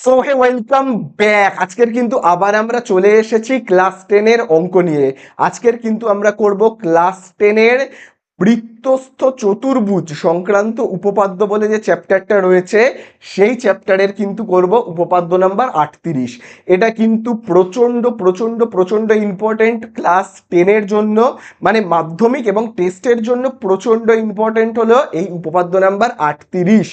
So hey welcome back. আজকের কিন্তু আবার আমরা চলে এসেছি ক্লাস 10 এর অঙ্ক নিয়ে। আজকের কিন্তু আমরা করব ক্লাস 10 এর বৃত্তস্থ চতুর্ভুজ সংক্রান্ত উপপাদ্য বলে যে চ্যাপ্টারটা রয়েছে, সেই চ্যাপ্টারের কিন্তু করব উপপাদ্য নাম্বার 38। এটা কিন্তু প্রচন্ড প্রচন্ড প্রচন্ড ইম্পর্টেন্ট ক্লাস 10 এর জন্য, মানে মাধ্যমিক এবং টেস্টের জন্য প্রচন্ড ইম্পর্টেন্ট হলো এই উপপাদ্য নাম্বার 38।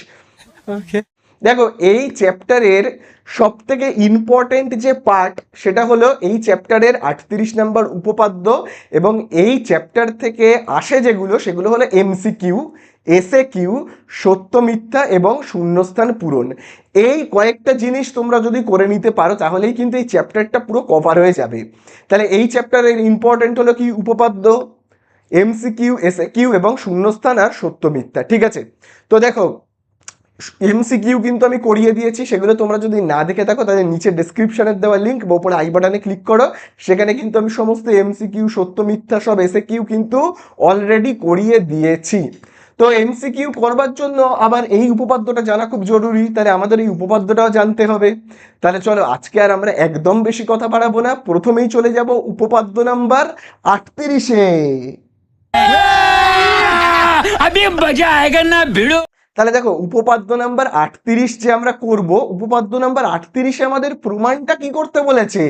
ওকে। দেখো, এই চ্যাপ্টারের সব থেকে ইম্পর্টেন্ট যে পার্ট সেটা হলো এই চ্যাপ্টারের 38 নাম্বার উপপাদ্য, এবং এই চ্যাপ্টার থেকে আসে যেগুলো সেগুলো হলো এমসিকিউ, এসএ কিউ, সত্য মিথ্যা এবং শূন্যস্থান পূরণ। এই কয়েকটা জিনিস তোমরা যদি করে নিতে পারো তাহলেই কিন্তু এই চ্যাপ্টারটা পুরো কভার হয়ে যাবে। তাহলে এই চ্যাপ্টারের ইম্পর্টেন্ট হলো কি উপপাদ্য, এমসিকিউ, এসএ কিউ এবং শূন্যস্থান আর সত্য মিথ্যা। ঠিক আছে, তো দেখো এমসিকিউ কিন্তু আমি করিয়ে দিয়েছি, সেগুলো তোমরা যদি না দেখে থাকো তাহলে নিচে ডেসক্রিপশনের দেওয়া লিঙ্ক বা উপরে আই বাটনে ক্লিক করো, সেখানে কিন্তু আমি সমস্ত এমসিকিউ, সত্য মিথ্যা সব এসে কিউ কিন্তু অলরেডি করিয়ে দিয়েছি। তো এমসিকিউ করবার জন্য আবার এই উপপাদ্যটা জানা খুব জরুরি, তাহলে আমাদের এই উপপাদ্যটাও জানতে হবে। তাহলে চলো আজকে আর আমরা একদম বেশি কথা বাড়াবো না, প্রথমেই চলে যাব উপপাদ্য নাম্বার 38-এ। अभी मजा आएगा ना भिड़ो। তাহলে দেখো, উপপাদ্য নাম্বার 38 যে আমরা করব, উপপাদ্য নাম্বার 38-এ আমাদের প্রমাণটা কি করতে বলেছে,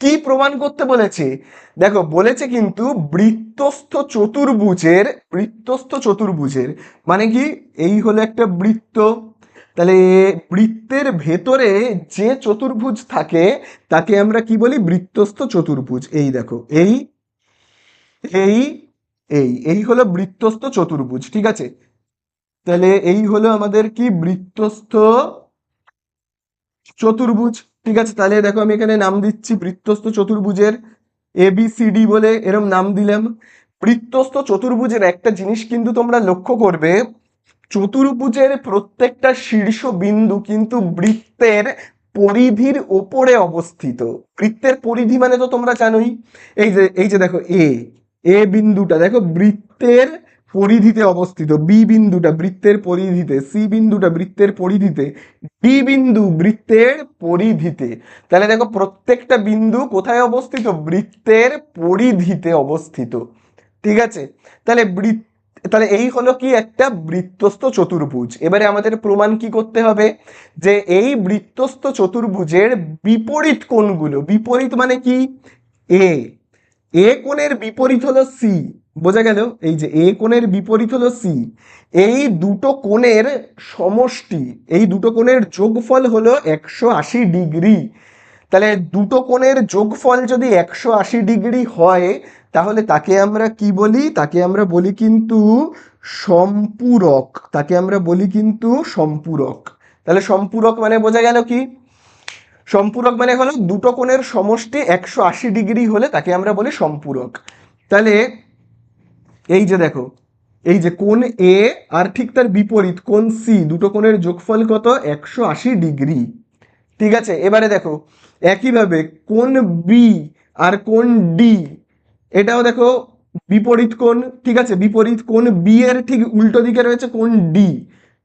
কি প্রমাণ করতে বলেছে? দেখো বলেছে কিন্তু বৃত্তস্থ চতুর্ভুজের মানে কি, এই হলো একটা বৃত্ত, তাহলে বৃত্তের ভেতরে যে চতুর্ভুজ থাকে তাকে আমরা কি বলি, বৃত্তস্থ চতুর্ভুজ। এই দেখো, এই এই এই এই হলো বৃত্তস্থ চতুর্ভুজ। ঠিক আছে, তাহলে এই হলো আমাদের কি, বৃত্তস্থ চতুর্ভুজ। ঠিক আছে, তাহলে দেখো আমি এখানে নাম দিচ্ছি বৃত্তস্থ চতুর্ভুজের, এ বি সি ডি বলে এরম নাম দিলাম। বৃত্তস্থ চতুর্ভুজের একটা জিনিস কিন্তু তোমরা লক্ষ্য করবে, চতুর্ভুজের প্রত্যেকটা শীর্ষ বিন্দু কিন্তু বৃত্তের পরিধির ওপরে অবস্থিত। বৃত্তের পরিধি মানে তো তোমরা জানোই, এই যে দেখো এ বিন্দুটা দেখো বৃত্তের পরিধিতে অবস্থিত, বি বিন্দুটা বৃত্তের পরিধিতে, সি বিন্দুটা বৃত্তের পরিধিতে, ডি বিন্দু বৃত্তের পরিধিতে। তাহলে দেখো প্রত্যেকটা বিন্দু কোথায় অবস্থিত, বৃত্তের পরিধিতে অবস্থিত। ঠিক আছে, তাহলে তাহলে এই হলো কি একটা বৃত্তস্থ চতুর্ভুজ। এবারে আমাদের প্রমাণ কি করতে হবে, যে এই বৃত্তস্থ চতুর্ভুজের বিপরীত কোণগুলো, বিপরীত মানে কি, এ এ কোণের বিপরীত হলো সি। বোঝা গেল, এই যে এ কোণের বিপরীত হলো সি, এই দুটো কোণের সমষ্টি, এই দুটো কোণের যোগফল হলো 180 ডিগ্রি। তাহলে দুটো কোণের যোগফল যদি 180 ডিগ্রি হয় তাহলে তাকে আমরা কি বলি, তাকে আমরা বলি কিন্তু সম্পূরক, তাকে আমরা বলি কিন্তু সম্পূরক। তাহলে সম্পূরক মানে বোঝা গেল কি, সম্পূরক মানে হলো দুটো কোণের সমষ্টি 180 ডিগ্রি হলে তাকে আমরা বলি সম্পূরক। তাহলে এই যে দেখো, এই যে কোণ এ আর ঠিক তার বিপরীত কোণ সি, দুটো কোণের যোগফল কত, 180 ডিগ্রি। ঠিক আছে, এবারে দেখো একইভাবে কোণ বি আর কোণ ডি, এটাও দেখো বিপরীত কোণ। ঠিক আছে, বিপরীত কোণ বি এর ঠিক উল্টো দিকে রয়েছে কোণ ডি,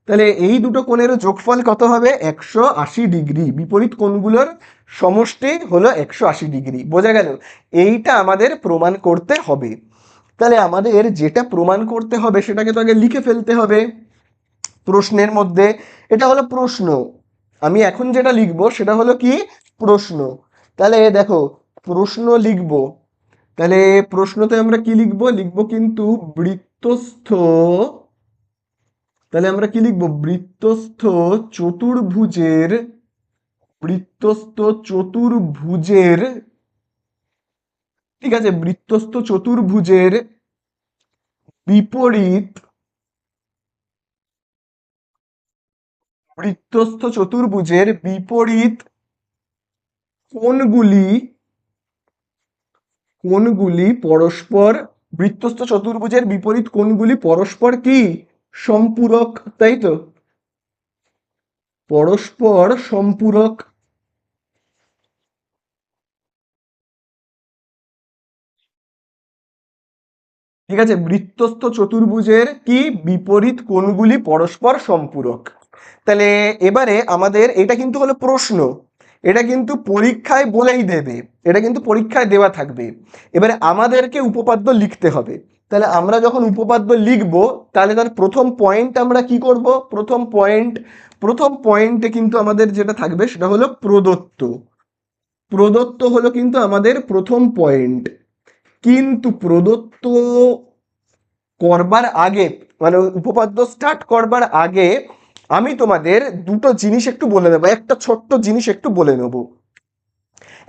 তাহলে এই দুটো কোণের যোগফল কত হবে, 180 ডিগ্রি। বিপরীত কোণগুলোর সমষ্টি হলো 180 ডিগ্রি। বোঝা গেল, এইটা আমাদের প্রমাণ করতে হবে। তাহলে আমাদের যেটা প্রমাণ করতে হবে সেটাকে তো আগে লিখে ফেলতে হবে প্রশ্নের মধ্যে। এটা হলো প্রশ্ন, আমি এখন যেটা লিখব সেটা হলো কি, প্রশ্ন। তাহলে দেখো, প্রশ্ন লিখব, তাহলে প্রশ্নতে আমরা কি লিখব, লিখব কিন্তু বৃত্তস্থ, তাহলে আমরা কি লিখব, বৃত্তস্থ চতুর্ভুজের, বৃত্তস্থ চতুর্ভুজের, ঠিক আছে, বৃত্তস্থ চতুর্ভুজের বিপরীত, বৃত্তস্থ চতুর্ভুজের বিপরীত কোণগুলি, কোণগুলি পরস্পর, বৃত্তস্থ চতুর্ভুজের বিপরীত কোণগুলি পরস্পর কি, সম্পূরক, তাই তো, পরস্পর সম্পূরক। ঠিক আছে, বৃত্তস্থ চতুর্ভুজের কি, বিপরীত কোণগুলি পরস্পর সম্পূরক। তাহলে এবারে আমাদের এটা কিন্তু হলো প্রশ্ন, এটা কিন্তু পরীক্ষায় বলেই দেবে, এটা কিন্তু পরীক্ষায় দেওয়া থাকবে। এবারে আমাদেরকে উপপাদ্য লিখতে হবে। তাহলে আমরা যখন উপপাদ্য লিখবো তাহলে তার প্রথম পয়েন্ট আমরা কি করব, প্রথম পয়েন্টে কিন্তু আমাদের যেটা থাকবে সেটা হলো প্রদত্ত। প্রদত্ত হলো কিন্তু আমাদের প্রথম পয়েন্ট। কিন্তু প্রদত্ত করবার আগে, মানে উপপাদ্য স্টার্ট করবার আগে আমি তোমাদের দুটো জিনিস একটু বলে নেবো, একটা ছোট্ট জিনিস একটু বলে নেব।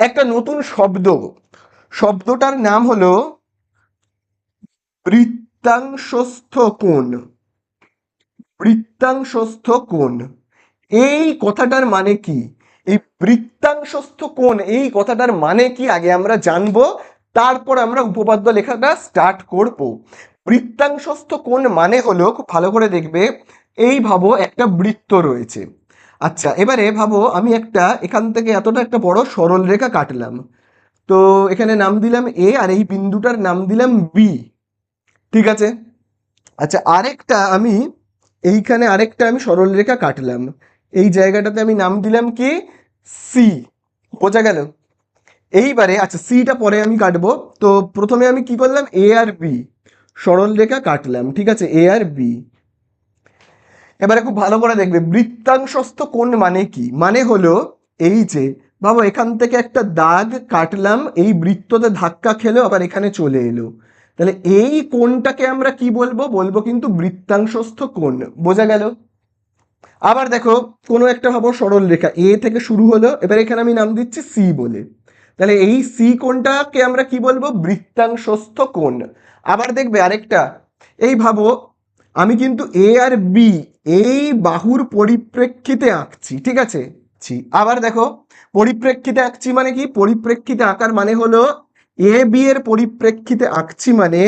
একটা নতুন শব্দ, শব্দটার নাম হলো বৃত্তাংশস্থ কোণ। বৃত্তাংশস্থ কোণ, এই কথাটার মানে কি? এই বৃত্তাংশস্থ কোণ এই কথাটার মানে কি আগে আমরা জানবো, তারপর আমরা উপপাদ্য লেখাটা স্টার্ট করব। বৃত্তাংশস্থ কোণ মানে হলো, খুব ভালো করে দেখবে, এই ভাবো একটা বৃত্ত রয়েছে। আচ্ছা এবারে ভাবো আমি একটা এখান থেকে এতটা একটা বড় সরল রেখা কাটলাম। তো এখানে নাম দিলাম এ আর এই বিন্দুটার নাম দিলাম বি, ঠিক আছে। আচ্ছা আরেকটা আমি সরল রেখা কাটলাম, এই জায়গাটাতে আমি নাম দিলাম কি, সি। বোঝা গেল? এইবারে আচ্ছা সিটা পরে আমি কাটবো। তো প্রথমে আমি কি করলাম, এ আর বি সরল রেখা কাটলাম, ঠিক আছে, এ আর বি। এবারে খুব ভালো করে দেখবে বৃত্তাংশস্থ কোণ মানে কি, মানে হলো এই যে ভাবো এখান থেকে একটা দাগ কাটলাম, এই বৃত্ততে ধাক্কা খেলো আবার এখানে চলে এলো, তাহলে এই কোণটাকে আমরা কি বলবো, বলবো কিন্তু বৃত্তাংশস্থ কোণ। বোঝা গেল? আবার দেখো কোনো একটা ভাবো সরল রেখা এ থেকে শুরু হলো, এবার এখানে আমি নাম দিচ্ছি সি বলে, তাহলে এই সি কোণটাকে আমরা কি বলবো, বৃত্তাংশস্থ কোণ। আবার দেখবে আরেকটা, এই ভাবো আমি কিন্তু এ আর বি এই বাহুর পরিপ্রেক্ষিতে আঁকছি, ঠিক আছে। আবার দেখো পরিপ্রেক্ষিতে আঁকছি মানে কি, পরিপ্রেক্ষিতে আঁকার মানে হলো এ বি এর পরিপ্রেক্ষিতে আঁকছি মানে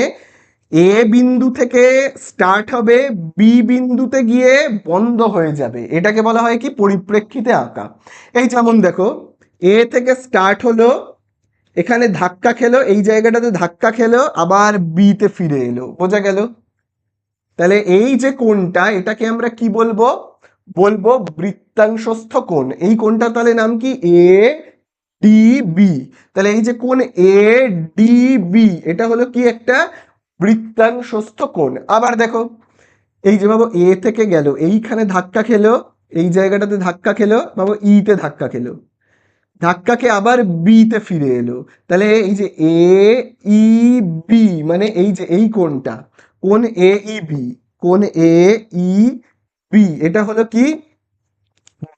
এ বিন্দু থেকে স্টার্ট হবে, বি বিন্দুতে গিয়ে বন্ধ হয়ে যাবে, এটাকে বলা হয় কি, পরিপ্রেক্ষিতে আঁকা। এই যেমন দেখো এ থেকে স্টার্ট হলো, এখানে ধাক্কা খেলো, এই জায়গাটাতে ধাক্কা খেলো, আবার বি তে ফিরে এলো। বোঝা গেল? তাহলে এই যে কোণটা এটাকে আমরা কি বলবো, বলবো বৃত্তাংশস্থ কোণ। এই কোণটা তাহলে নাম কি, এ ডি বি। তাহলে এই যে কোণ এ ডি বি এটা হলো কি, একটা বৃত্তাংশস্থ কোণ। আবার দেখো এই যে ভাবো এ থেকে গেল, এইখানে ধাক্কা খেলো, এই জায়গাটাতে ধাক্কা খেলো, ভাবো ই তে ধাক্কা খেলো, ধাক্কা খেয়ে আবার বি তে ফিরে এলো, তাহলে এই যে এ ই বি মানে এই যে এই কোণটা, কোণ এ ই বি, কোণ এ ই বি এটা হলো কি,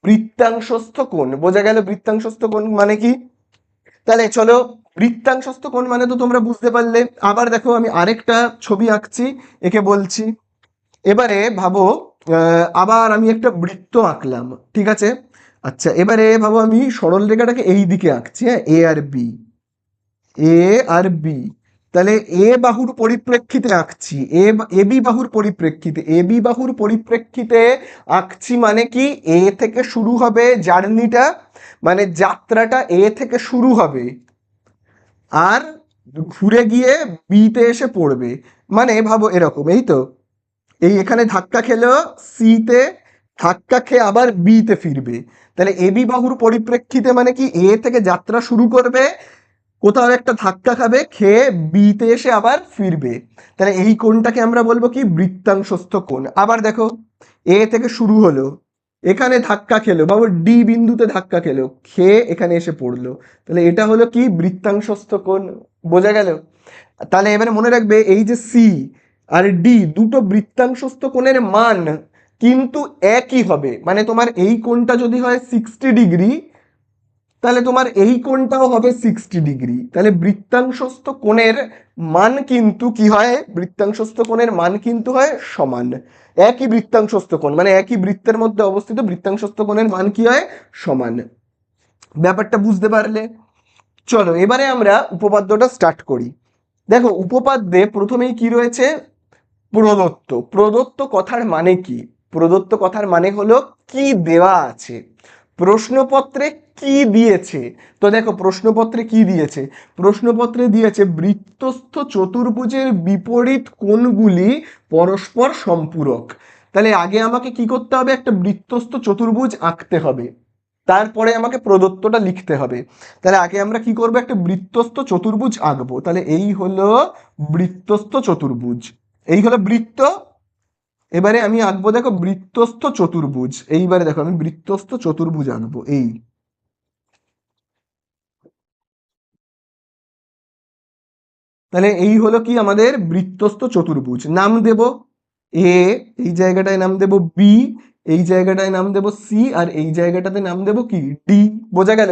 বৃত্তাংশস্থ কোণ। বোঝা গেল বৃত্তাংশস্থ কোণ মানে কি? তাহলে চলো, বৃত্তাংশস্থ কোণ মানে তো তোমরা বুঝতে পারলে। আবার দেখো আমি আরেকটা ছবি আঁকছি, একে বলছি, এবারে ভাবো আবার আমি একটা বৃত্ত আঁকলাম, ঠিক আছে। আচ্ছা এবারে ভাবো আমি সরল রেখাটাকে এই দিকে আঁকছি, হ্যাঁ, এ আর বি, এ আর বি। তাহলে এ বাহুর পরিপ্রেক্ষিতে আঁকছি, এ বি বাহুর পরিপ্রেক্ষিতে, এ বি বাহুর পরিপ্রেক্ষিতে আঁকছি মানে কি, এ থেকে শুরু হবে জার্নিটা, মানে যাত্রাটা এ থেকে শুরু হবে আর ঘুরে গিয়ে বিতে এসে পড়বে। মানে ভাবো এরকম, এই তো এই এখানে ধাক্কা খেলো সিতে, ধাক্কা খেয়ে আবার বিতে ফিরবে। তাহলে এবি বাহুর পরিপ্রেক্ষিতে মানে কি, এ থেকে যাত্রা শুরু করবে, কোথাও একটা ধাক্কা খাবে, খেয়ে বিতে এসে আবার ফিরবে। তাহলে এই কোণটাকে আমরা বলবো কি, বৃত্তাংশস্থ কোণ। আবার দেখো এ থেকে শুরু হলো, এখানে ধাক্কা খেলো, বাবু ডি বিন্দুতে ধাক্কা খেলো, খেয়ে এখানে এসে পড়লো, তাহলে এটা হলো কি, বৃত্তাংশস্থ কোণ। বোঝা গেল? তাহলে এবারে মনে রাখবে এই যে সি আর ডি দুটো বৃত্তাংশস্থ কোণের মান কিন্তু একই হবে, মানে তোমার এই কোণটা যদি হয় 60 ডিগ্রি, তাহলে তোমার এই কোণটাও হবে 60 ডিগ্রি। তাহলে বৃত্তাংশস্থ কোণের মান কিন্তু কি হয়, বৃত্তাংশস্থ কোণের মান কিন্তু হয় সমান। একই বৃত্তাংশস্থ কোণ মানে একই বৃত্তের মধ্যে অবস্থিত বৃত্তাংশস্থ কোণের মান কি হয়, সমান। ব্যাপারটা বুঝতে পারলে? চলো এবারে আমরা উপপাদ্যটা স্টার্ট করি। দেখো উপপাদ্যে প্রথমেই কি রয়েছে, প্রদত্ত। প্রদত্ত কথার মানে কি, প্রদত্ত কথার মানে হলো কি দেওয়া আছে, প্রশ্নপত্রে কি দিয়েছে। তো দেখো প্রশ্নপত্রে কি দিয়েছে, প্রশ্নপত্রে দিয়েছে বৃত্তস্থ চতুর্ভুজের বিপরীত কোণগুলি পরস্পর সম্পূরক। তাহলে আগে আমাকে কি করতে হবে, একটা বৃত্তস্থ চতুর্ভুজ আঁকতে হবে, তারপরে আমাকে প্রদত্তটা লিখতে হবে। তাহলে আগে আমরা কি করবো, একটা বৃত্তস্থ চতুর্ভুজ আঁকবো। তাহলে এই হলো বৃত্তস্থ চতুর্ভুজ, এই হলো বৃত্ত। এবারে আমি আঁকবো দেখো বৃত্তস্থ চতুর্ভুজ। এইবারে দেখো আমি বৃত্তস্থ চতুর্ভুজ আঁকবো। এই তাহলে এই হলো কি আমাদের বৃত্তস্থ চতুর্ভুজ। নাম দেব এ, এই জায়গাটায় নাম দেব বি, এই জায়গাটায় নাম দেব সি, আর এই জায়গাটাতে নাম দেব কি ডি। বোঝা গেল?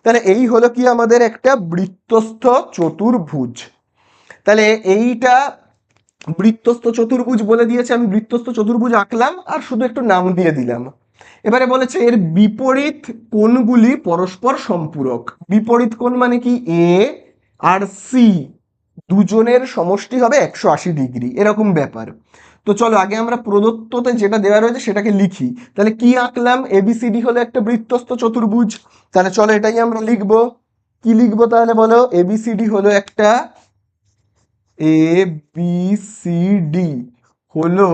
তাহলে এই হলো কি আমাদের একটা বৃত্তস্থ চতুর্ভুজ। তাহলে এইটা বৃত্তস্থ চতুর্ভুজ বলে দিয়েছে, আমি বৃত্তস্থ চতুর্ভুজ আঁকলাম আর শুধু একটু নাম দিয়ে দিলাম। এবারে বলেছে এর বিপরীত কোণগুলি পরস্পর সম্পূরক। বিপরীত কোণ মানে কি, এ আর সি দুজনের সমষ্টি হবে 180 ডিগ্রি, এরকম ব্যাপার। তো চলো আগে আমরা প্রদত্ততে যেটা দেওয়া রয়েছে সেটাকে লিখি। তাহলে কি আঁকলাম, এবিসিডি হলো একটা বৃত্তস্থ চতুর্ভুজ। তাহলে চলো এটাই আমরা লিখবো। কি লিখবো তাহলে বলো, এবিসিডি হলো একটা, এ বি সি ডি হলো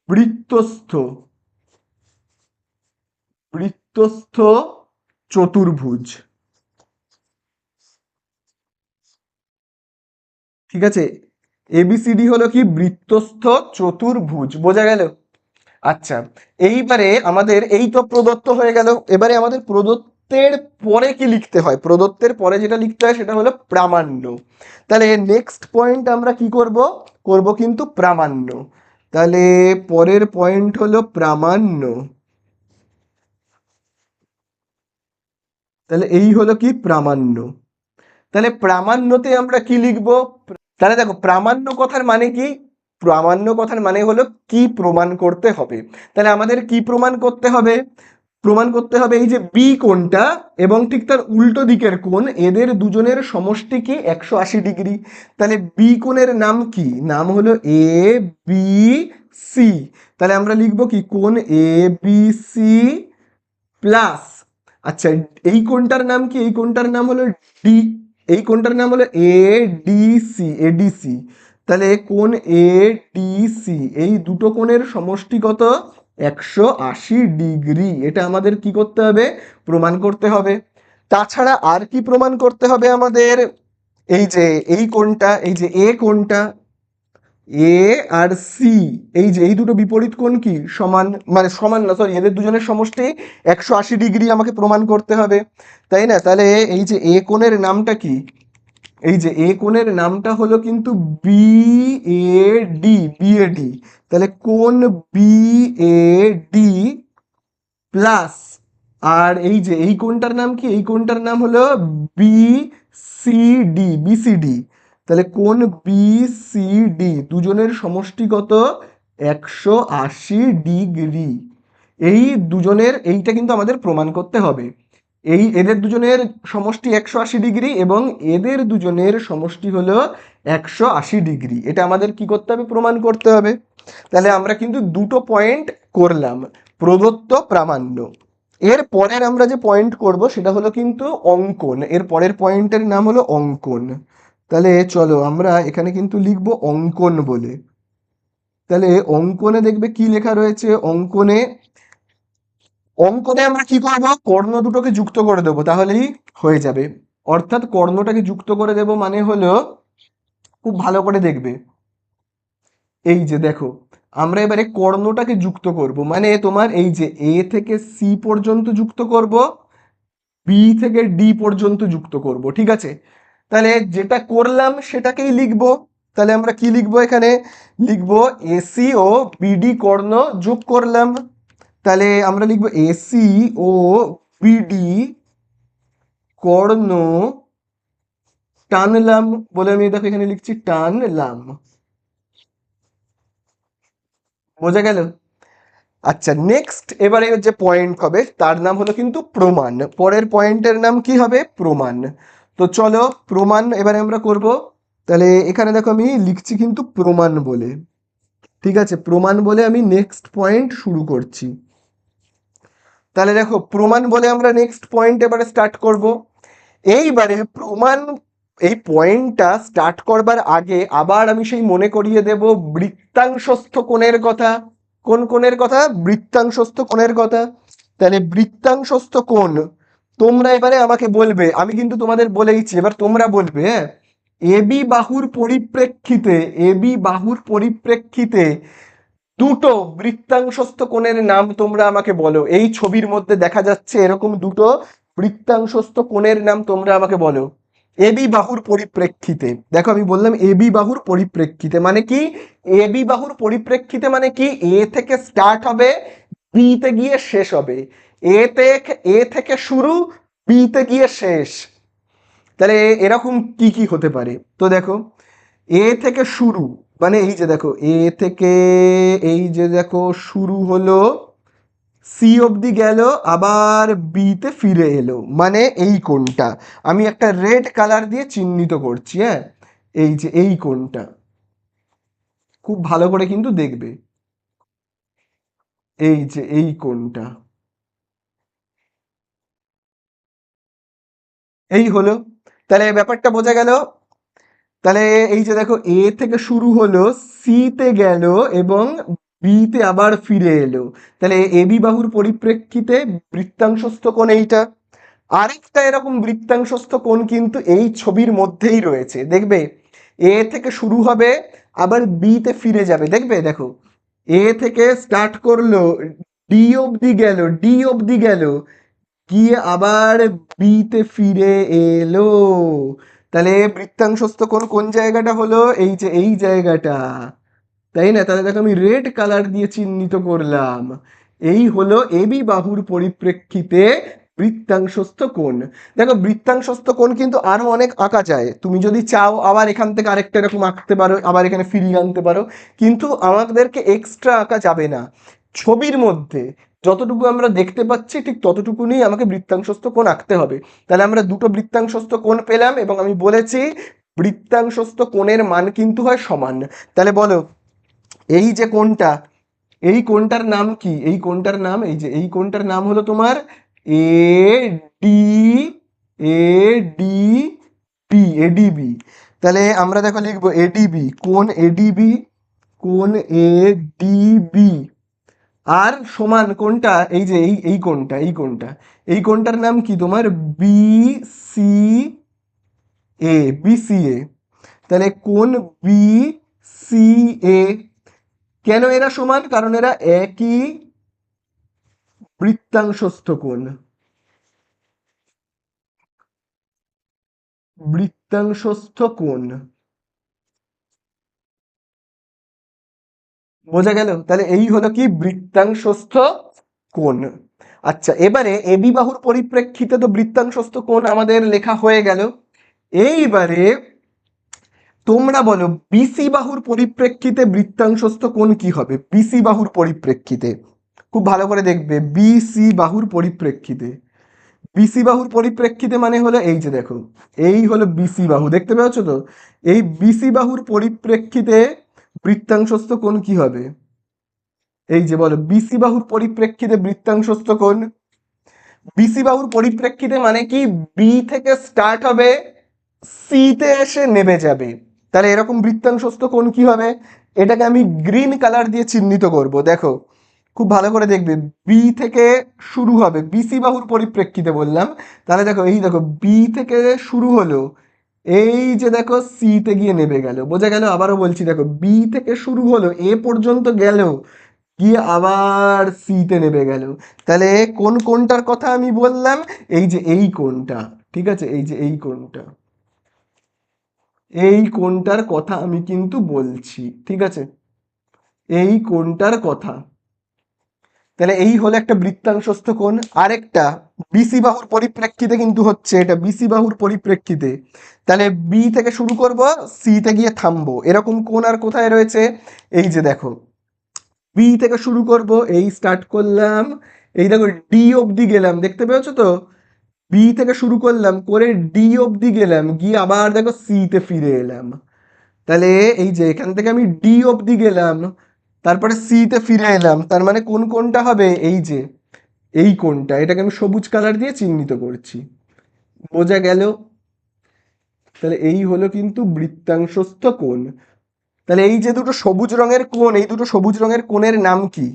বৃত্তস্থ বৃত্তস্থ চতুর্ভুজ। ঠিক আছে, এবিসিডি হলো কি বৃত্তস্থ চতুর্ভুজ। বোঝা গেল? আচ্ছা, এইবারে আমাদের এই তো প্রদত্ত হয়ে গেল। এবারে আমাদের প্রদত্তের পরে কি লিখতে হয়, প্রদত্তের পরে যেটা লিখতে হয় সেটা হলো প্রামাণ্য। তাহলে নেক্সট পয়েন্ট আমরা কি করব, করব কিন্তু প্রামাণ্য। তাহলে পরের পয়েন্ট হলো প্রামাণ্য। তাহলে এই হলো কি প্রামাণ্য। তাহলে প্রামাণ্যতে আমরা কি লিখব, তাহলে দেখো প্রামাণ্য কথার মানে কি, প্রামাণ্য কথার মানে হলো কি প্রমাণ করতে হবে। তাহলে আমাদের কি প্রমাণ করতে হবে, প্রমাণ করতে হবে এই যে বি কোণটা এবং ঠিক তার উল্টো দিকের কোণ, এদের দুজনের সমষ্টি কি 180 ডিগ্রি। তাহলে বি কোণের নাম কি, নাম হলো এ বি সি। তাহলে আমরা লিখবো কি কোণ এ বি সি প্লাস, আচ্ছা এই কোণটার নাম কি, এই কোণটার নাম হলো ডি, এই কোণটার নাম হলো এ ডি সি, এডিসি। তাহলে কোণ এ ডি সি এই দুটো কোণের সমষ্টি কত, 180 ডিগ্রি। এটা আমাদের কি করতে হবে, প্রমাণ করতে হবে। তাছাড়া আর কি প্রমাণ করতে হবে আমাদের, এই যে এই কোণটা, এই যে এ কোণটা, এ আর সি, এই যে এই দুটো বিপরীত কোণ কি সমান, মানে সমান না সরি, এদের দুজনের সমষ্টি 180 ডিগ্রি আমাকে প্রমাণ করতে হবে, তাই না? তাহলে এই যে এ কোণের নামটা কি, এই যে এ কোণের নামটা হলো কিন্তু B A D, B A D. তাহলে কোণ বি এ ডি প্লাস, আর এই যে এই কোণটার নাম কি, এই কোণটার নাম হলো বি সি ডি, বিসিডি। তাহলে কোণ বি সি ডি দুজনের সমষ্টি কত, 180 ডিগ্রি। এই দুজনের, এইটা কিন্তু আমাদের প্রমাণ করতে হবে। এই এদের দুজনের সমষ্টি 180 ডিগ্রি এবং এদের দুজনের সমষ্টি হলো 180 ডিগ্রি। এটা আমাদের কি করতে হবে, প্রমাণ করতে হবে। তাহলে আমরা কিন্তু দুটো পয়েন্ট করলাম, প্রদত্ত, প্রামাণ্য। এর পরের আমরা যে পয়েন্ট করব সেটা হলো কিন্তু অঙ্কন। এর পরের পয়েন্টের নাম হলো অঙ্কন। তাহলে চলো আমরা এখানে কিন্তু লিখবো অঙ্কন বলে। তাহলে অঙ্কনে দেখবে কি লেখা রয়েছে, অঙ্কনে, অঙ্কনে আমরা কি করবো, কর্ণ দুটোকে যুক্ত করে দেবো তাহলেই হয়ে যাবে। অর্থাৎ কর্ণটাকে যুক্ত করে দেব মানে হলো, খুব ভালো করে দেখবে, এই যে দেখো আমরা এবারে কর্ণটাকে যুক্ত করব, মানে তোমার এই যে এ থেকে সি পর্যন্ত যুক্ত করব, বি থেকে ডি পর্যন্ত যুক্ত করব। ঠিক আছে, তাহলে যেটা করলাম সেটাকেই লিখবো। তাহলে আমরা কি লিখবো, এখানে লিখবো এসি ও বিডি কর্ণ যোগ করলাম। তাহলে আমরা লিখবো এসি ও বিডি কর্ণ টানলাম বলে, আমি দেখো এখানে লিখছি টানলাম। বোঝা গেল? আচ্ছা নেক্সট এবারে যে পয়েন্ট হবে তার নাম হলো কিন্তু প্রমাণ। পরের পয়েন্টের নাম কি হবে, প্রমাণ। তো চলো প্রমাণ এবারে আমরা করব। তাহলে এখানে দেখো আমি লিখছি কিন্তু প্রমাণ বলে। ঠিক আছে, প্রমাণ বলে আমি নেক্সট পয়েন্ট শুরু করছি। তাহলে দেখো প্রমাণ বলে আমরা নেক্সট পয়েন্ট এবারে স্টার্ট করব। এইবারে প্রমাণ এই পয়েন্টটা স্টার্ট করবার আগে আবার আমি সেই মনে করিয়ে দেব বৃত্তাংশস্থ কোণের কথা। কোন কোণের কথা? বৃত্তাংশস্থ কোণের কথা। তাহলে বৃত্তাংশস্থ কোণ তোমরা এবারে আমাকে বলবে, আমি কিন্তু তোমাদের বলেইছি, এবার তোমরা বলবে, হ্যাঁ, এবি বাহুর পরিপ্রেক্ষিতে, এবি বাহুর পরিপ্রেক্ষিতে দুটো বৃত্তাংশস্থ কোণের নাম তোমরা আমাকে বলো। এই ছবির মধ্যে দেখা যাচ্ছে এরকম দুটো বৃত্তাংশস্থ কোণের নাম তোমরা আমাকে বলো। এবি বাহুর পরিপ্রেক্ষিতে, দেখো আমি বললাম এবি বাহুর পরিপ্রেক্ষিতে মানে কি? এবি বাহুর পরিপ্রেক্ষিতে মানে কি? এ থেকে স্টার্ট হবে, বি তে গিয়ে শেষ হবে। এ থেকে শুরু, বি তে গিয়ে শেষ। তাহলে এরকম কি কি হতে পারে? তো দেখো, এ থেকে শুরু মানে এই যে দেখো, এ থেকে এই যে দেখো শুরু হলো, সি অবধি গেল, আবার বিতে ফিরে এলো, মানে এই কোণটা আমি একটা রেড কালার দিয়ে চিহ্নিত করছি, হ্যাঁ, এই যে এই কোণটা খুব ভালো করে কিন্তু দেখবে, এই যে এই কোণটা, এই হলো। তাহলে ব্যাপারটা বোঝা গেল। তাহলে এই যে দেখো, এ থেকে শুরু হলো, সি তে গেল এবং বি তে আবার ফিরে এলো। তাহলে এবি বাহুর পরিপ্রেক্ষিতে বৃত্তাংশস্থ কোণ এইটা। আরেকটা এরকম বৃত্তাংশস্থ কোণ কিন্তু এই ছবির মধ্যেই রয়েছে, দেখবে। এ থেকে শুরু হবে, আবার বি তে ফিরে যাবে, দেখবে, দেখো। এ থেকে স্টার্ট করলো, ডি অবধি গেল, গিয়ে আবার বি তে ফিরে এলো। তাহলে বৃত্তাংশস্থ কোণ কোন জায়গাটা হলো? এই যে এই জায়গাটা, তাই না? তাহলে দেখো আমি রেড কালার দিয়ে চিহ্নিত করলাম। এই হলো এবি বাহুর পরিপ্রেক্ষিতে বৃত্তাংশস্থ কোণ। দেখো বৃত্তাংশস্থ কোণ কিন্তু আরো অনেক আঁকা যায়, তুমি যদি চাও আবার এখান থেকে আরেকটা এরকম আঁকতে পারো, আবার এখানে ফিরিয়ে আনতে পারো, কিন্তু আমাদেরকে এক্সট্রা আঁকা যাবে না। ছবির মধ্যে যতটুকু আমরা দেখতে পাচ্ছি ঠিক ততটুকুনি আমাকে বৃত্তাংশস্থ কোণ আঁকতে হবে। তাহলে আমরা দুটো বৃত্তাংশস্থ কোণ পেলাম এবং আমি বলেছি বৃত্তাংশস্থ কোণের মান কিন্তু হয় সমান। তাহলে বলো, এই যে কোণটা, এই কোণটার নাম কি? এই কোণটার নাম, এই যে এই কোণটার নাম হলো তোমার A D, A D B, ADB. তাহলে আমরা দেখো লিখবো এডিবি, কোণ এডিবি, কোণ এডিবি। আর সমান কোণটা, এই যে এই কোণটা, এই কোণটা, এই কোণটার নাম কি তোমার? বি সি এ, বিসিএ। তাহলে কোণ বি সি এ, কেন এরা সমান? কারণ এরা একই বৃত্তাংশস্থ কোণ। বৃত্তাংশস্থ কোণ, বোঝা গেল? তাহলে এই হলো কি বৃত্তাংশস্থ কোণ। আচ্ছা, এবারে এবি বাহুর পরিপ্রেক্ষিতে তো বৃত্তাংশস্থ কোণ আমাদের লেখা হয়ে গেল। এইবারে তোমরা বলো বিসি বাহুর পরিপ্রেক্ষিতে বৃত্তাংশস্থ কোণ কি হবে? বিসি বাহুর পরিপ্রেক্ষিতে খুব ভালো করে দেখবে, বিসি বাহুর পরিপ্রেক্ষিতে, বিসি বাহুর পরিপ্রেক্ষিতে মানে হলো এই যে দেখো, এই হলো বিসি বাহু, দেখতে পাচ্ছ তো? এই বিসি বাহুর পরিপ্রেক্ষিতে বৃত্তাংশস্থ কোণ কি হবে? এই যে বলো, বিসি বাহুর পরিপ্রেক্ষিতে বৃত্তাংশস্থ কোণ। বিসি বাহুর পরিপ্রেক্ষিতে মানে কি? বি থেকে স্টার্ট হবে, সি তে এসে নেমে যাবে। তাহলে এরকম বৃত্তাংশস্থ কোণ কি হবে? এটাকে আমি গ্রিন কালার দিয়ে চিহ্নিত করব, দেখো খুব ভালো করে দেখবে। বি থেকে শুরু হবে, বিসি বাহুর পরিপ্রেক্ষিতে বললাম। তাহলে দেখো, এই দেখো বি থেকে শুরু হলো, এই যে দেখো সি তে গিয়ে নেমে গেল, বোঝা গেল? আবারও বলছি, দেখো বি থেকে শুরু হলো, এ পর্যন্ত গেল, গিয়ে আবার সি তে নেমে গেল। তাহলে কোন কোনটার কথা আমি বললাম? এই যে এই কোনটা, ঠিক আছে, এই যে এই কোনটা, এই কোনটার কথা আমি কিন্তু বলছি, ঠিক আছে, এই কোনটার কথা। তাহলে এই হলো একটা বৃত্তাংশস্থ কোণ। আরেকটা বিসি বাহুর পরিপ্রেক্ষিতে কিন্তু হচ্ছে, এটা বিসি বাহুর পরিপ্রেক্ষিতে। তাহলে বি থেকে শুরু করব, সি তে গিয়ে থামবো, এরকম কোণ আর কোথায় রয়েছে? এই যে দেখো, বি থেকে শুরু করব, এই স্টার্ট করলাম, এই দেখো ডি অবধি গেলাম, দেখতে পেয়েছো তো? বি থেকে শুরু করলাম, করে ডি অবধি গেলাম, গিয়ে আবার দেখো সি তে ফিরে এলাম। তাহলে এই যে এখান থেকে আমি ডি অবধি গেলাম, তারপরে সি তে ফিরে এলাম, তার মানে কোন কোনটা হবে? এই যে এই কোনটা, এটাকে আমি সবুজ কালার দিয়ে চিহ্নিত করছি, বোঝা গেল? তাহলে এই হলো কিন্তু বৃত্তাংশস্থ কোণ। তাহলে এই যে দুটো সবুজ রঙের কোণ, এই দুটো সবুজ রঙের কোণের নাম কি?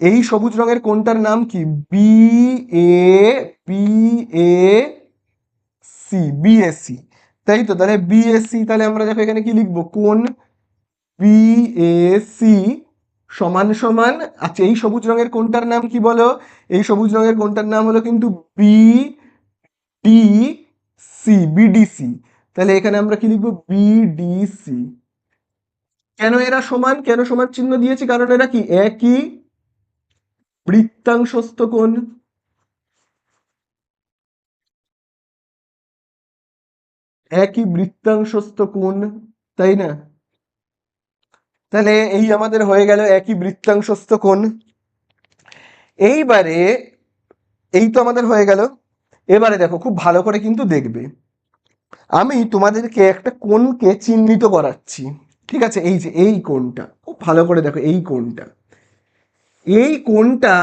এই সবুজ রঙের কোণটার নাম কি? B A B A C, BAC, তাই তো? তাহলে বিএসি, তাহলে আমরা দেখো এখানে কি লিখবো? কোণ বিএসি সমান সমান, আচ্ছা এই সবুজ রঙের কোণটার নাম কি বলো? এই সবুজ রঙের কোণটার নাম হলো কিন্তু বিডিসি, বিডিসি। তাহলে এখানে আমরা কি লিখবো? বিডিসি। কেন এরা সমান, কেন সমান চিহ্ন দিয়েছি? কারণ এরা কি একই বৃত্তাংশস্থ কোণ। একই বৃত্তাংশস্থ কোণ, তাই না? তাহলে এই আমাদের হয়ে গেল একই বৃত্তাংশস্থ কোণ। এইবারে এই তো আমাদের হয়ে গেল। এবারে দেখো খুব ভালো করে কিন্তু দেখবে, আমি তোমাদেরকে একটা কোণকে চিহ্নিত করাচ্ছি, ঠিক আছে? এই যে এই কোণটা, খুব ভালো করে দেখো এই কোণটা, এই কোণটা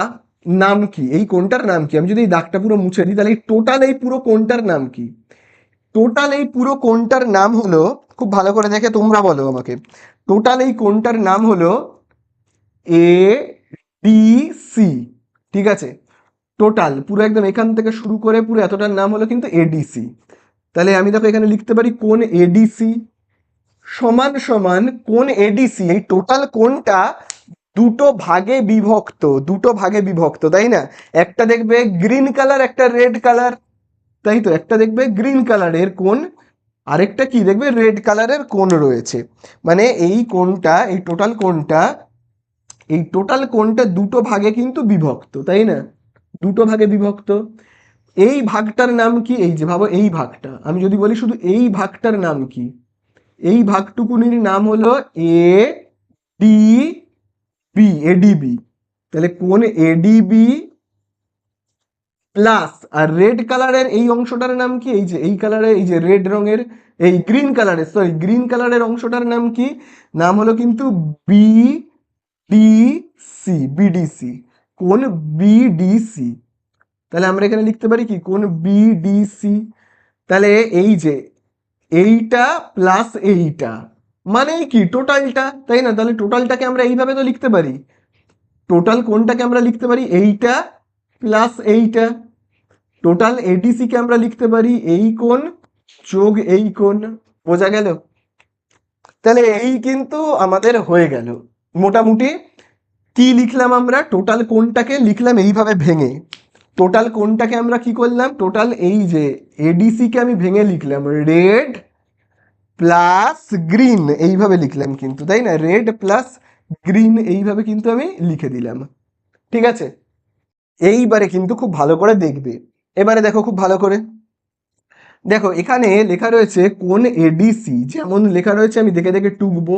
নাম কি? এই কোণটার নাম কি? আমি যদি এই দাগটা পুরো মুছে দিই, তাহলে এই টোটাল এই পুরো কোণটার নাম কি? টোটাল এই পুরো কোণটার নাম হলো, খুব ভালো করে দেখে তোমরা বলো আমাকে, টোটাল এই কোণটার নাম হলো এ ডি সি, ঠিক আছে? টোটাল পুরো একদম এখান থেকে শুরু করে পুরো এতটার নাম হলো কিন্তু এডিসি। তাহলে আমি দেখো এখানে লিখতে পারি কোণ এডিসি সমান সমান কোণ এডিসি, এই টোটাল কোণটা দুটো ভাগে বিভক্ত, দুটো ভাগে বিভক্ত, তাই না? একটা দেখবে গ্রিন কালার, একটা রেড কালার, তাই তো? একটা দেখবে গ্রিন কালারের কোণ, আরেকটা কি দেখবে? রেড কালারের কোণ রয়েছে। মানে এই কোণটা, এই টোটাল কোণটা, এই টোটাল কোণটা দুটো ভাগে কিন্তু বিভক্ত, তাই না? দুটো ভাগে বিভক্ত। এই ভাগটার নাম কি? এই যে ভাবো এই ভাগটা, আমি যদি বলি শুধু এই ভাগটার নাম কি? এই ভাগটুকুনির নাম হলো এ ডি বি, এডিবি। তাহলে কোণ এডিবি প্লাস, আর রেড কালারের এই অংশটার নাম কি? এই যে এই কালারে, এই যে রেড রঙের, এই গ্রিন কালারের, সরি গ্রিন কালারের অংশটার নাম কি? নাম হলো কিন্তু বি ডি সি, বিডিসি, কোণ বিডিসি। তাহলে আমরা এখানে লিখতে পারি কি? কোণ বিডিসি। তাহলে এই যে এইটা প্লাস এইটা মানে কি? টোটালটা, তাই না? তাহলে টোটালটাকে আমরা এইভাবে তো লিখতে পারি, টোটাল কোণটাকে আমরা লিখতে পারি এইটা প্লাস এইটা। টোটাল এডিসি কে আমরা লিখতে পারি এই কোণ যোগ এই কোণ। বোঝা গেল? তাহলে এই কিন্তু আমাদের হয়ে গেল মোটামুটি। কি লিখলাম আমরা? টোটাল কোণটাকে লিখলাম এইভাবে ভেঙে। টোটাল কোণটাকে আমরা কি করলাম? টোটাল এই যে এডিসি কে আমি ভেঙে লিখলাম রেড প্লাস গ্রিন, এইভাবে লিখলাম কিন্তু, তাই না? রেড প্লাস গ্রিন এইভাবে কিন্তু আমি লিখে দিলাম, ঠিক আছে? এইবারে কিন্তু খুব ভালো করে দেখবে, এবারে দেখো খুব ভালো করে দেখো, এখানে লেখা রয়েছে কোণ এডিসি, যেমন লেখা রয়েছে আমি দেখে দেখে টুকবো।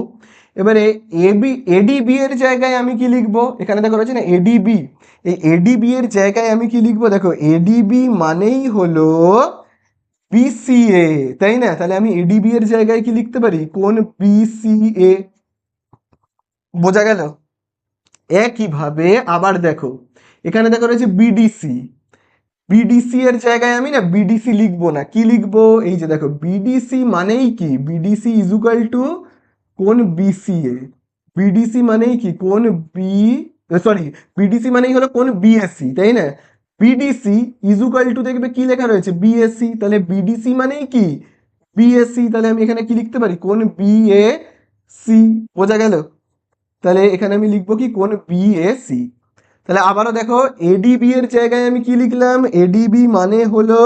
এবারে এবি এডিবি এর জায়গায় আমি কি লিখবো? এখানে দেখো রয়েছে না এডিবি, এই এডিবি এর জায়গায় আমি কি লিখবো? দেখো এডিবি মানেই হলো বিসিএ, তাই না? তাহলে আমি এডিবি এর জায়গায় কি লিখতে পারি? কোণ বিসিএ। বোঝা গেল? একইভাবে আবার দেখো, এখানে দেখো রয়েছে বিডিসি, বিডিসি এর জায়গায় আমি না বিডিসি লিখবো না, কি লিখবো? এই যে দেখো বিডিসি মানেই কি? বিডিসি ইজ ইকুয়াল টু কোণ বিসিএ। বিডিসি মানেই কি? কোণ বি, সরি, বিডিসি মানেই হলো কোণ বিএসসি, তাই না? বিডিসি ইজ ইকুয়াল টু দেখবে কি লেখা রয়েছে? বিএসসি। তাহলে বিডিসি মানেই কি? বিএসসি। তাহলে আমি এখানে কি লিখতে পারি? কোণ বিএসি। বোঝা গেল? তাহলে এখানে আমি লিখবো কি? কোণ বিএসি। তাহলে আবারও দেখো এডিবি এর জায়গায় আমি কি লিখলাম? এডিবি মানে হলো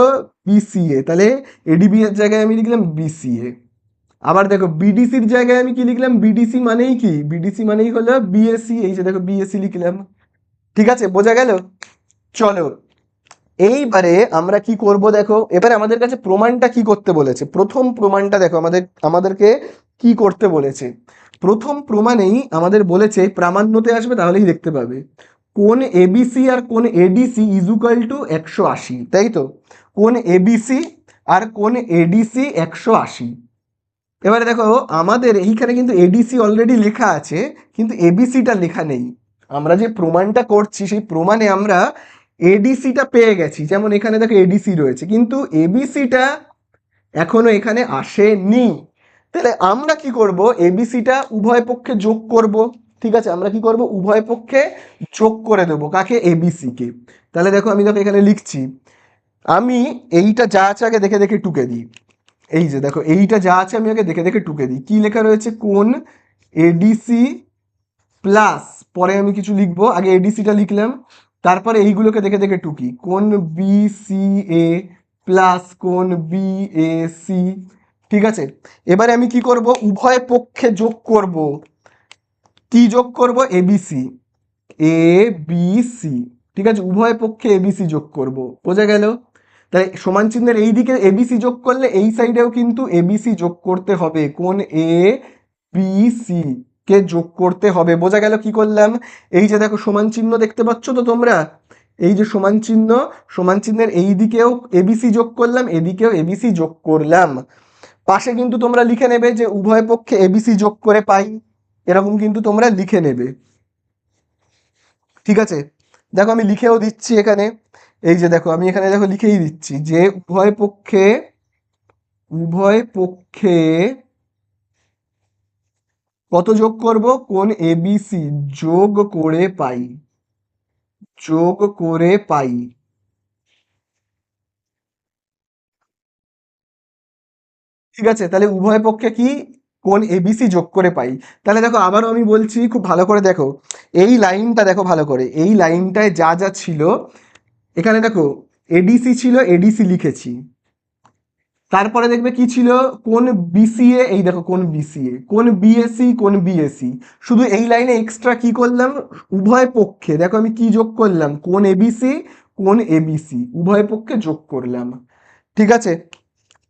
বিসিএ, তাহলে এডিবি এর জায়গায় আমি লিখলাম বিসিএ। আবার দেখো বিডিসির জায়গায় আমি কি লিখলাম? বিডিসি মানেই কি? বিডিসি মানেই হলো বিএসসি, এই যে দেখো বিএসসি লিখলাম, ঠিক আছে? বোঝা গেল? চলো এইবারে আমরা কি করব দেখো, এবারে আমাদের কাছে প্রমাণটা কি করতে বলেছে। প্রথম প্রমাণটা দেখো আমাদেরকে কি করতে বলেছে। প্রথম প্রমাণেই আমাদের বলেছে, প্রামাণ্যতে আসবে তাহলেই দেখতে পাবে, কোণ এবিসি আর কোণ এডিসি ইজ ইকুয়াল টু 180, তাই তো? কোণ এবিসি আর কোণ এডিসি 180। এবারে দেখো আমাদের এইখানে কিন্তু এডিসি অলরেডি লেখা আছে, কিন্তু এবিসিটা লেখা নেই। আমরা যে প্রমাণটা করছি সেই প্রমাণে আমরা এডিসিটা পেয়ে গেছি, যেমন এখানে দেখো এডিসি রয়েছে, কিন্তু এবিসিটা এখনো এখানে আসেনি। তাহলে আমরা কি করব, এবিসিটা উভয় পক্ষে যোগ করব। ঠিক আছে, আমরা কি করব, উভয় পক্ষে যোগ করে দেবো কাকে, এবিসি কে। তাহলে দেখো আমি দেখো এখানে লিখছি, আমি এইটা যা আছে আগে দেখে দেখে টুকে দিই। এই যে দেখো এইটা যা আছে আমি আগে দেখে দেখে টুকে দিই। কি লেখা রয়েছে, কোন এডিসি প্লাস, পরে আমি কিছু লিখবো, আগে এডিসিটা লিখলাম, তারপরে এইগুলোকে দেখে দেখে টুকি, কোন বিসিএ প্লাস কোন বিএসি। ঠিক আছে, এবারে আমি কি করব, উভয় পক্ষে যোগ করব। কি যোগ করব, এবিসি, এবিসি। ঠিক আছে, উভয় পক্ষে এবিসি যোগ করব, বোঝা গেল। তাই সমান চিহ্নের এই দিকে এবিসি যোগ করলে এই সাইডেও কিন্তু এবিসি যোগ করতে হবে, কোন এ বি সি কে যোগ করতে হবে। বোঝা গেল কি করলাম, এই যে দেখো সমান চিহ্ন দেখতে পাচ্ছ তো তোমরা, এই যে সমান চিহ্ন, সমান চিহ্নের এই দিকেও এবিসি যোগ করলাম, এদিকেও এবিসি যোগ করলাম। পাশে কিন্তু তোমরা লিখে নেবে যে উভয় পক্ষে এবিসি যোগ করে পাই, এরকম কিন্তু তোমরা লিখে নেবে। ঠিক আছে, দেখো আমি লিখেও দিচ্ছি এখানে, এই যে দেখো আমি এখানে দেখো লিখেই দিচ্ছি যে উভয় পক্ষে, উভয় পক্ষে কত যোগ করব, কোন এবিসি যোগ করে পাই, যোগ করে পাই। ঠিক আছে, তাহলে উভয় পক্ষে কি, কোন এবিসি যোগ করে পাই। তাহলে দেখো আবারও আমি বলছি, খুব ভালো করে দেখো, এই লাইনটা দেখো ভালো করে, এই লাইনটায় যা যা ছিল, এখানে দেখো এডিসি ছিল, এডিসি লিখেছি, তারপরে দেখবে কি ছিল, কোন বিসিএ, এই দেখো কোন বিসিএ, কোন বিএসসি, কোন বিএসসি। শুধু এই লাইনে এক্সট্রা কি করলাম, উভয় পক্ষে দেখো আমি কি যোগ করলাম, কোন এবিসি, কোন এবিসি, উভয় পক্ষে যোগ করলাম। ঠিক আছে,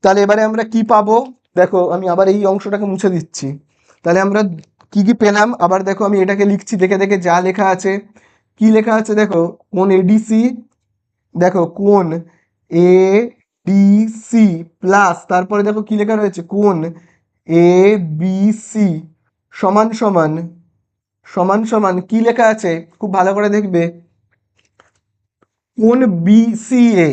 তাহলে এবারে আমরা কি পাবো, দেখো আমি আবার এই অংশটাকে মুছে দিচ্ছি। তাহলে আমরা কি কি পেলাম, আবার দেখো আমি এটাকে লিখছি দেখে দেখে, যা লেখা আছে, কি লেখা আছে দেখো, কোন এডিসি, দেখো কোন এ ডি সি প্লাস, তারপরে দেখো কি লেখা রয়েছে, কোন এ বি সি সমান সমান, সমান সমান কি লেখা আছে, খুব ভালো করে দেখবে, কোন বিসিএ।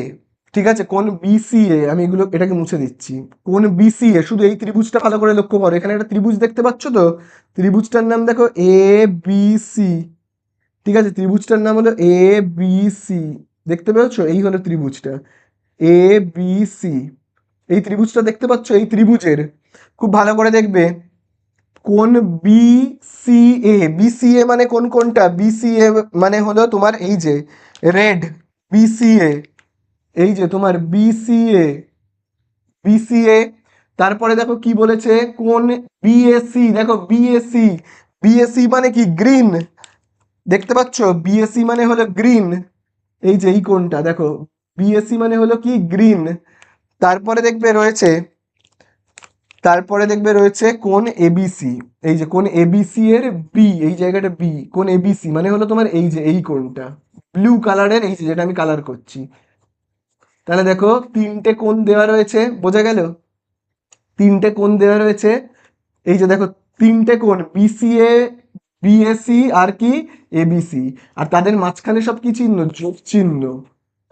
ঠিক আছে, কোন বিসিএ, আমি এগুলো এটাকে মুছে দিচ্ছি, কোন বিসিএ, শুধু এই ত্রিভুজটা ভালো করে লক্ষ্য করো, এখানে একটা ত্রিভুজ দেখতে পাচ্ছ তো, ত্রিভুজটার নাম দেখো এ বি সি। ঠিক আছে, ত্রিভুজটার নাম হলো এ বি সি, দেখতে পেয়েছো, এই হলো ত্রিভুজটা এ বি সি। এই ত্রিভুজটা দেখতে পাচ্ছ, এই ত্রিভুজের খুব ভালো করে দেখবে, কোন বিসিএ, বিসিএ মানে কোন কোনটা, বিসিএ মানে হলো তোমার এই যে রেড, বিসিএ, এই যে তোমার বিসিএ, বিসিএ। তারপরে দেখো কি বলেছে, কোন বিএসসি, দেখো বিএসসি, বিএসসি মানে কি, গ্রিন, দেখতে পাচ্ছ, বিএসসি মানে হলো গ্রিন, এই যে এই কোনটা দেখো, বিএসসি মানে হলো কি, গ্রিন। তারপরে দেখবে রয়েছে, তারপরে দেখবে রয়েছে কোন এবিসি, এই যে কোন এবিসি এর বি, এই জায়গাটা বি, কোন এবিসি মানে হলো তোমার এই যে এই কোনটা, ব্লু কালারের, এই যে যেটা আমি কালার করছি। তাহলে দেখো তিনটে কোণ দেওয়া রয়েছে, বোঝা গেল, তিনটে কোণ দেওয়া রয়েছে, এই যে দেখো তিনটে কোণ, বিসিএ, বিএসি আর কি, এবিসি, আর তাদের মাঝখানে সব কি চিহ্ন, যোগ চিহ্ন।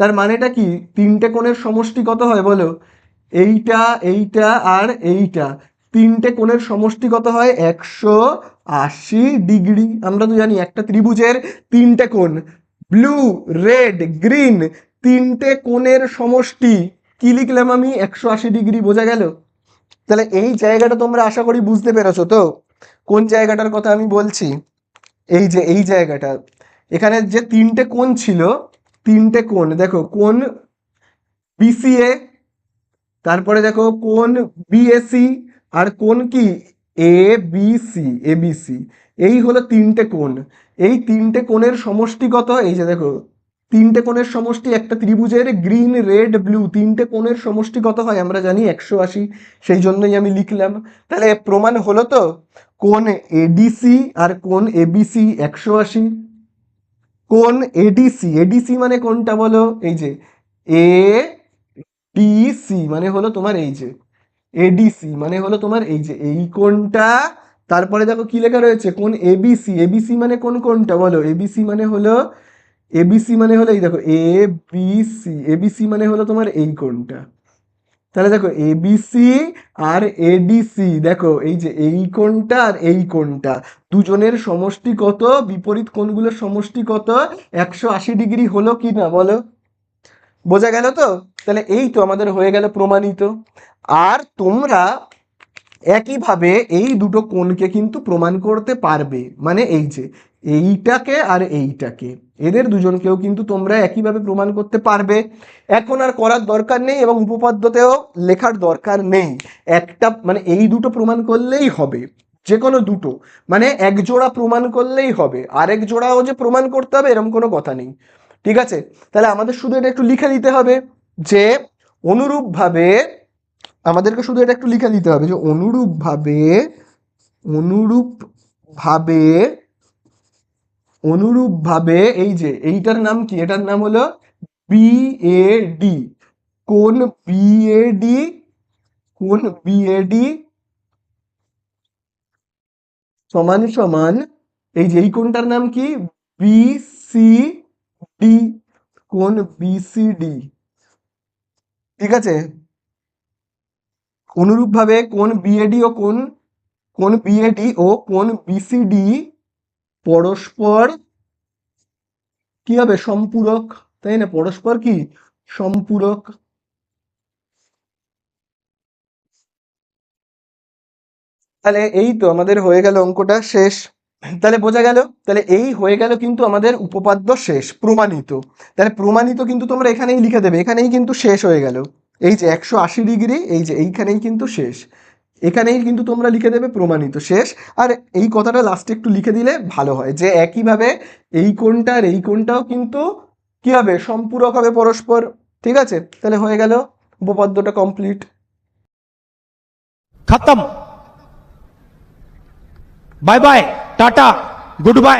তার মানেটা কি, তিনটে কোণের সমষ্টি কত হয় বলো, এইটা, এইটা আর এইটা, তিনটে কোণের সমষ্টি কত হয়, 180 ডিগ্রি। আমরা তো জানি একটা ত্রিভুজের তিনটে কোণ, ব্লু, রেড, গ্রিন, তিনটে কোণের সমষ্টি কি লিখলাম আমি, 180 ডিগ্রি, বোঝা গেল। তাহলে এই জায়গাটা তোমরা আশা করি বুঝতে পেরেছো তো, কোন জায়গাটার কথা আমি বলছি, এই যে এই জায়গাটা, এখানে যে তিনটে কোণ ছিল, তিনটে কোণ দেখো, কোণ বিসিএ, তারপরে দেখো কোন বিএসি, আর কোন কি এ বি সি, এবিসি, এই হলো তিনটে কোণ। এই তিনটে কোণের সমষ্টি কত, এই যে দেখো তিনটে কোণের সমষ্টি, একটা ত্রিভুজের গ্রিন রেড ব্লু তিনটে কোণের সমষ্টি কত হয় আমরা জানি, 180, সেই জন্যই আমি লিখলাম। তাহলে প্রমাণ হলো তো, কোন এডিসি আর কোন এবিসি 180। কোন এডিসি, এডিসি মানে কোনটা বলো, এই যে এ ডিসি মানে হলো তোমার এই যে, এডিসি মানে হলো তোমার এই যে এই কোণটা। তারপরে দেখো কি লেখা রয়েছে, কোন এবিসি, এবিসি মানে কোন কোণটা বলো, এবিসি মানে হলো, এবিসি মানে হলো এই দেখো এ বি সি, এবিসি মানে হলো তোমার এই কোণটা। তাহলে দেখো এবিসি আর এডিসি, দেখো এই যে এই কোণটা আর এই কোণটা, দুজনের সমষ্টি কত, বিপরীত কোণগুলোর সমষ্টি কত, 180 ডিগ্রি হলো কি না বলো? বোঝা গেল তো? তাহলে এই তো আমাদের হয়ে গেল প্রমাণিত। আর তোমরা একইভাবে এই দুটো কোণকে কিন্তু প্রমাণ করতে পারবে, মানে এই যে এইটাকে আর এইটাকে, এদের দুজনকেও কিন্তু তোমরা একইভাবে প্রমাণ করতে পারবে। এখন আর করার দরকার নেই এবং উপপাদ্যতেও লেখার দরকার নেই, একটা মানে এই দুটো প্রমাণ করলেই হবে, যে কোনো দুটো, মানে এক জোড়া প্রমাণ করলেই হবে, আরেক জোড়াও যে প্রমাণ করতে হবে এরকম কোনো কথা নেই। ঠিক আছে, তাহলে আমাদের শুধু এটা একটু লিখে দিতে হবে যে অনুরূপভাবে, আমাদেরকে শুধু এটা একটু লিখে দিতে হবে যে অনুরূপভাবে, অনুরূপভাবে, অনুরূপভাবে এই যে এইটার নাম কি, এটার নাম হলো বিএডি, কোন বিএডি, কোন বিএডি সমান সমান, এই যে এই কোণটার নাম কি, বিসিডি, কোন বিসিডি। ঠিক আছে, অনুরূপভাবে কোন বিএডি ও কোন, কোন বিএডি ও কোন বিসিডি পরস্পর কি হবে, সম্পূরক, তাই না? পরস্পর কি সম্পূরক। তাহলে এই তো আমাদের হয়ে গেল অঙ্কটা শেষ। তাহলে বোঝা গেল, তাহলে এই হয়ে গেল কিন্তু আমাদের উপপাদ্য শেষ, প্রমাণিত। তাহলে প্রমাণিত কিন্তু তোমরা এখানেই লিখে দেবে, এখানেই কিন্তু শেষ হয়ে গেল। এই যে 180 ডিগ্রি, এই যে এইখানেই কিন্তু শেষ, এখানেই কিন্তু তোমরা লিখে দেবে প্রমাণিত শেষ। আর এই কথাটা লাস্টে একটু লিখে দিলে ভালো হয় যে একইভাবে এই কোণটা আর এই কোণটাও কিন্তু কি হবে, সম্পূরক হবে পরস্পর। ঠিক আছে, তাহলে হয়ে গেল, উপপাদ্যটা কমপ্লিট। खत्म। Bye bye, ta-ta, good bye.